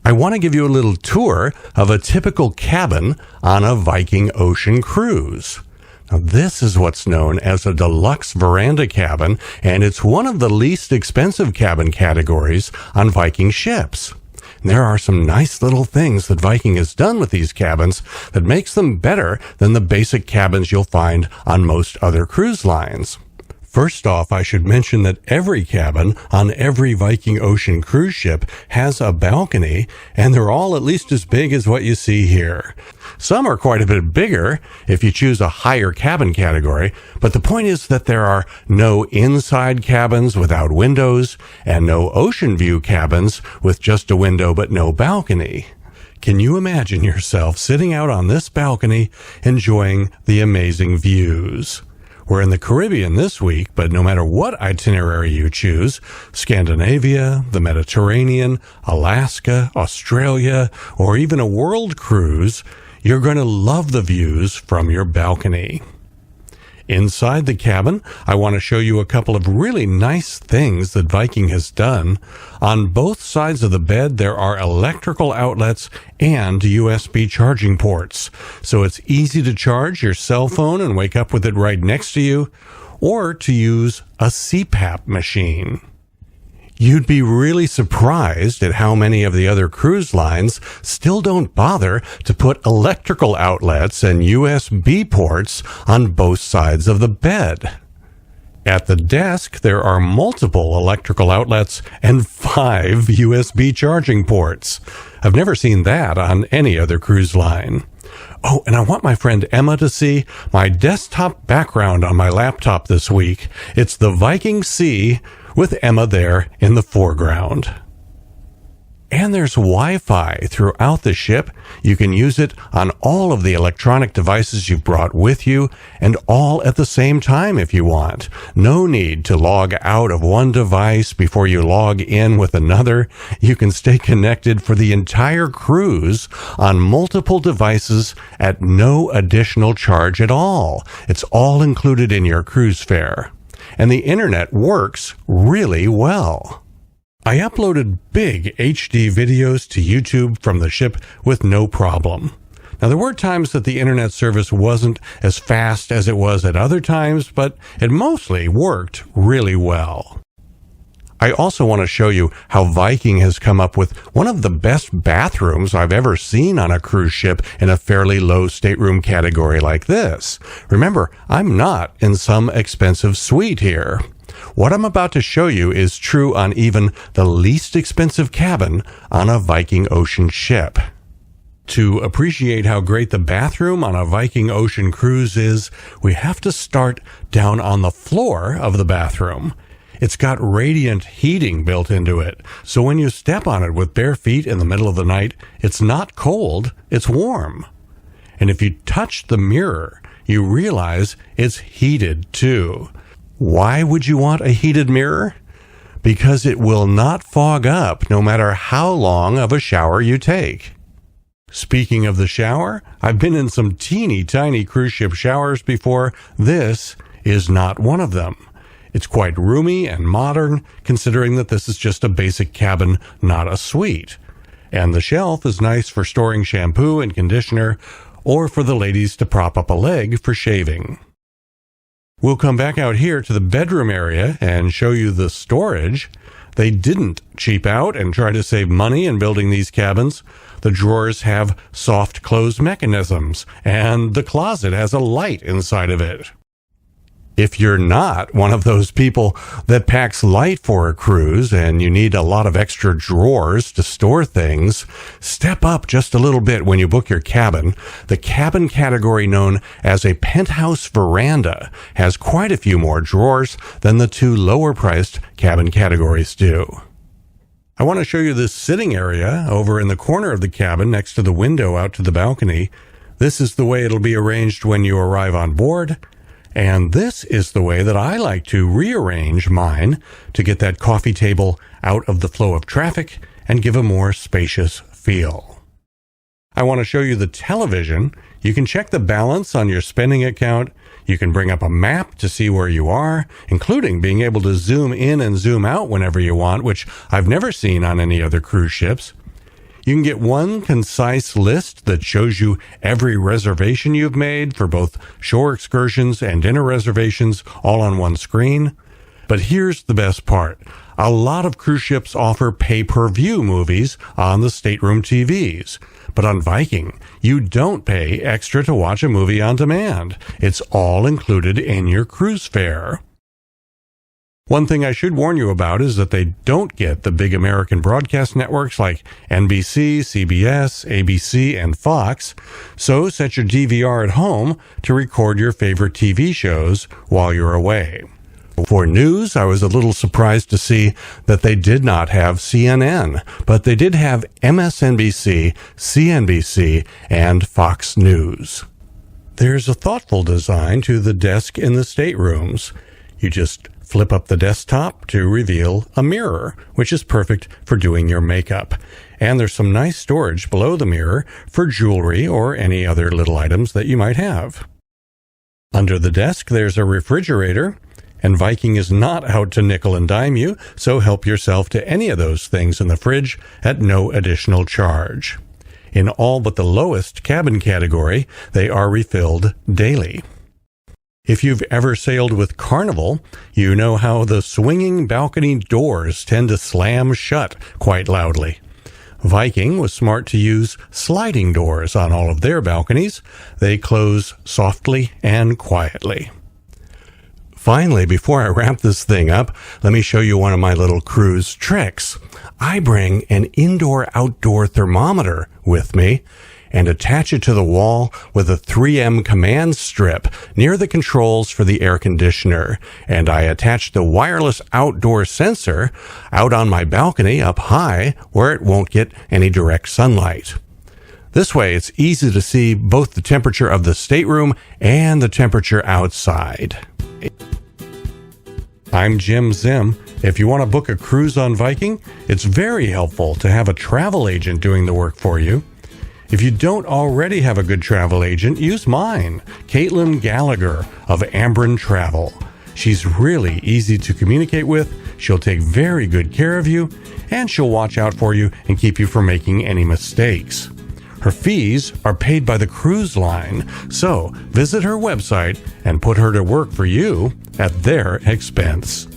I want to give you a little tour of a typical cabin on a Viking Ocean cruise. Now, this is what's known as a deluxe veranda cabin, and it's one of the least expensive cabin categories on Viking ships. And there are some nice little things that Viking has done with these cabins that makes them better than the basic cabins you'll find on most other cruise lines. First off, I should mention that every cabin on every Viking Ocean cruise ship has a balcony, and they're all at least as big as what you see here. Some are quite a bit bigger if you choose a higher cabin category, but the point is that there are no inside cabins without windows and no ocean view cabins with just a window but no balcony. Can you imagine yourself sitting out on this balcony enjoying the amazing views? We're in the Caribbean this week, but no matter what itinerary you choose, Scandinavia, the Mediterranean, Alaska, Australia, or even a world cruise, you're going to love the views from your balcony. Inside the cabin, I want to show you a couple of really nice things that Viking has done. On both sides of the bed, there are electrical outlets and USB charging ports. So it's easy to charge your cell phone and wake up with it right next to you, or to use a CPAP machine. You'd be really surprised at how many of the other cruise lines still don't bother to put electrical outlets and USB ports on both sides of the bed. At the desk, there are multiple electrical outlets and 5 USB charging ports. I've never seen that on any other cruise line. Oh, and I want my friend Emma to see my desktop background on my laptop this week. It's the Viking Sea with Emma there in the foreground. And there's Wi-Fi throughout the ship. You can use it on all of the electronic devices you've brought with you, and all at the same time if you want. No need to log out of one device before you log in with another. You can stay connected for the entire cruise on multiple devices at no additional charge at all. It's all included in your cruise fare. And the internet works really well. I uploaded big HD videos to YouTube from the ship with no problem. Now, there were times that the internet service wasn't as fast as it was at other times, but it mostly worked really well. I also want to show you how Viking has come up with one of the best bathrooms I've ever seen on a cruise ship in a fairly low stateroom category like this. Remember, I'm not in some expensive suite here. What I'm about to show you is true on even the least expensive cabin on a Viking Ocean ship. To appreciate how great the bathroom on a Viking Ocean cruise is, we have to start down on the floor of the bathroom. It's got radiant heating built into it, so when you step on it with bare feet in the middle of the night, it's not cold, it's warm. And if you touch the mirror, you realize it's heated too. Why would you want a heated mirror? Because it will not fog up no matter how long of a shower you take. Speaking of the shower, I've been in some teeny tiny cruise ship showers before. This is not one of them. It's quite roomy and modern, considering that this is just a basic cabin, not a suite. And the shelf is nice for storing shampoo and conditioner, or for the ladies to prop up a leg for shaving. We'll come back out here to the bedroom area and show you the storage. They didn't cheap out and try to save money in building these cabins. The drawers have soft close mechanisms, and the closet has a light inside of it. If you're not one of those people that packs light for a cruise and you need a lot of extra drawers to store things, step up just a little bit when you book your cabin. The cabin category known as a Penthouse Veranda has quite a few more drawers than the 2 lower-priced cabin categories do. I want to show you this sitting area over in the corner of the cabin next to the window out to the balcony. This is the way it'll be arranged when you arrive on board. And this is the way that I like to rearrange mine to get that coffee table out of the flow of traffic and give a more spacious feel. I want to show you the television. You can check the balance on your spending account. You can bring up a map to see where you are, including being able to zoom in and zoom out whenever you want, which I've never seen on any other cruise ships. You can get one concise list that shows you every reservation you've made for both shore excursions and dinner reservations all on one screen. But here's the best part. A lot of cruise ships offer pay-per-view movies on the stateroom TVs. But on Viking, you don't pay extra to watch a movie on demand. It's all included in your cruise fare. One thing I should warn you about is that they don't get the big American broadcast networks like NBC, CBS, ABC, and Fox, so set your DVR at home to record your favorite TV shows while you're away. For news, I was a little surprised to see that they did not have CNN, but they did have MSNBC, CNBC, and Fox News. There's a thoughtful design to the desk in the staterooms. You just flip up the desktop to reveal a mirror, which is perfect for doing your makeup. And there's some nice storage below the mirror for jewelry or any other little items that you might have. Under the desk, there's a refrigerator, and Viking is not out to nickel and dime you, so help yourself to any of those things in the fridge at no additional charge. In all but the lowest cabin category, they are refilled daily. If you've ever sailed with Carnival, you know how the swinging balcony doors tend to slam shut quite loudly. Viking was smart to use sliding doors on all of their balconies. They close softly and quietly. Finally, before I wrap this thing up, let me show you one of my little cruise tricks. I bring an indoor-outdoor thermometer with me and attach it to the wall with a 3M command strip near the controls for the air conditioner. And I attach the wireless outdoor sensor out on my balcony up high where it won't get any direct sunlight. This way, it's easy to see both the temperature of the stateroom and the temperature outside. I'm Jim Zim. If you want to book a cruise on Viking, it's very helpful to have a travel agent doing the work for you. If you don't already have a good travel agent, use mine, Caitlin Gallagher of Ambrin Travel. She's really easy to communicate with, she'll take very good care of you, and she'll watch out for you and keep you from making any mistakes. Her fees are paid by the cruise line, so visit her website and put her to work for you at their expense.